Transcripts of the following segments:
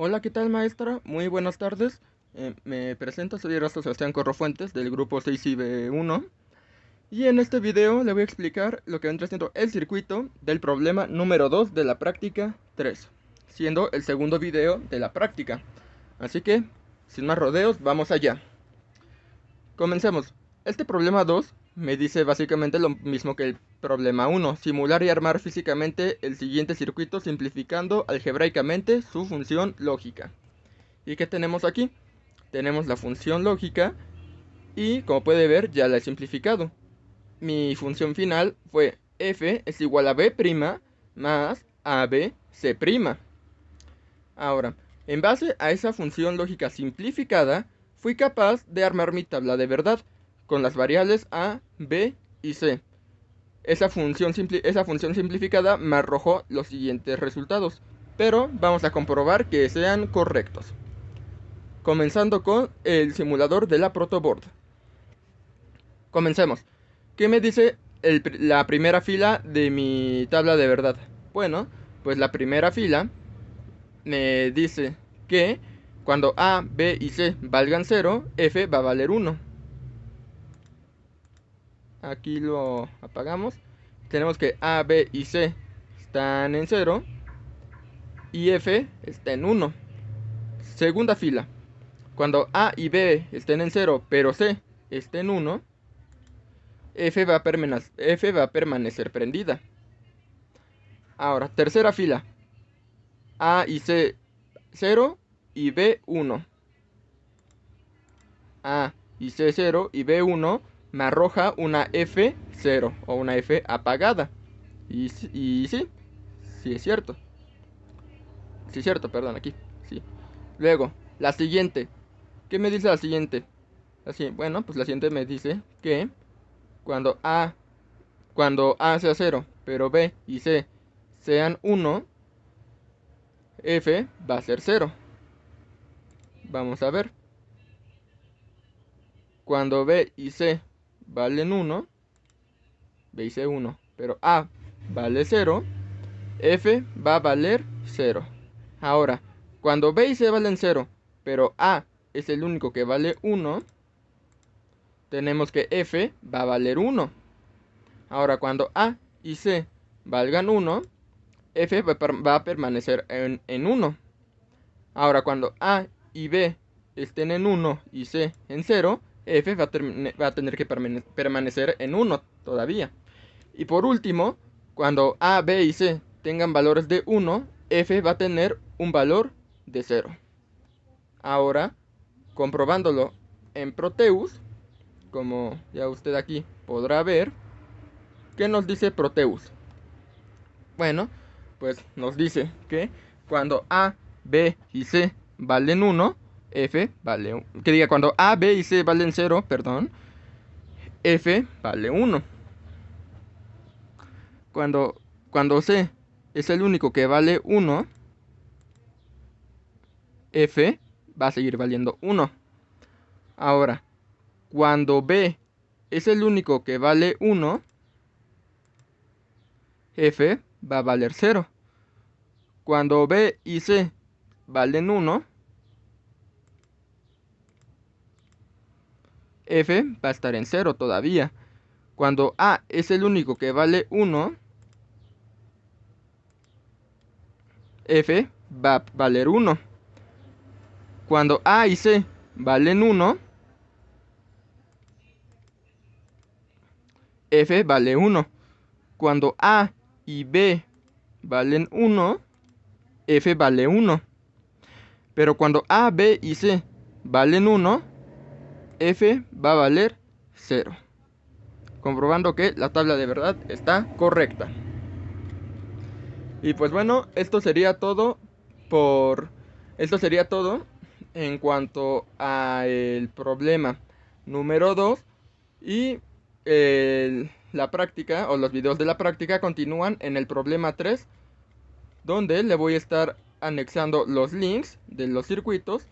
Hola, ¿qué tal, maestra? Muy buenas tardes. Me presento, soy Erasto Sebastián Corrofuentes del grupo 6IB1 y en este video le voy a explicar lo que vendrá siendo el circuito del problema número 2 de la práctica 3, siendo el segundo video de la práctica. Así que, sin más rodeos, vamos allá. Comencemos. Este problema 2 me dice básicamente lo mismo que el problema 1, simular y armar físicamente el siguiente circuito simplificando algebraicamente su función lógica. ¿Y qué tenemos aquí? Tenemos la función lógica y como puede ver ya la he simplificado. Mi función final fue f es igual a b' más abc'. Ahora, en base a esa función lógica simplificada, fui capaz de armar mi tabla de verdad con las variables a, b y c. Esa función simplificada me arrojó los siguientes resultados, pero vamos a comprobar que sean correctos. Comenzando con el simulador de la protoboard. Comencemos. ¿Qué me dice la primera fila de mi tabla de verdad? Bueno, pues la primera fila me dice que cuando A, B y C valgan 0, F va a valer 1. Aquí lo apagamos. Tenemos que A, B y C están en 0 y F está en 1. Segunda fila. Cuando A y B estén en 0, pero C esté en 1, F va a permanecer prendida. Ahora, tercera fila. A y C 0 y B 1. A y C 0 y B 1 me arroja una F 0 o una F apagada. Y sí, sí es cierto. Sí es cierto, perdón, aquí. Sí. Luego, la siguiente. ¿Qué me dice la siguiente? Bueno, pues la siguiente me dice que cuando A sea 0, pero B y C sean 1, F va a ser 0. Vamos a ver. Cuando B y C valen 1, B y C 1, pero A vale 0, F va a valer 0. Ahora, cuando B y C valen 0, pero A es el único que vale 1, tenemos que F va a valer 1. Ahora, cuando A y C valgan 1, F va a permanecer en 1. Ahora, cuando A y B estén en 1 y C en 0, F va a tener que permanecer en 1 todavía. Y por último, cuando A, B y C tengan valores de 1, F va a tener un valor de 0. Ahora, comprobándolo en Proteus, como ya usted aquí podrá ver, ¿qué nos dice Proteus? Bueno, pues nos dice que cuando A, B y C valen 1, F vale 1. Que diga, cuando A, B y C valen 0, perdón, F vale 1. Cuando C es el único que vale 1, F va a seguir valiendo 1. Ahora, cuando B es el único que vale 1, F va a valer 0. Cuando B y C valen 1, F va a estar en 0 todavía. Cuando A es el único que vale 1, F va a valer 1. Cuando A y C valen 1, F vale 1. Cuando A y B valen 1, F vale 1. Pero cuando A, B y C valen 1, F va a valer 0. Comprobando que la tabla de verdad está correcta. Y pues bueno, esto sería todo en cuanto a el problema número 2 y la práctica o los videos de la práctica continúan en el problema 3, donde le voy a estar anexando los links de los circuitos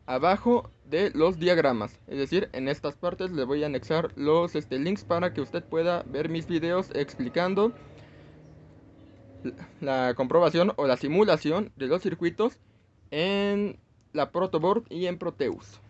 abajo de los diagramas. Es decir, en estas partes le voy a anexar los links para que usted pueda ver mis videos explicando la comprobación o la simulación de los circuitos en la Protoboard y en Proteus.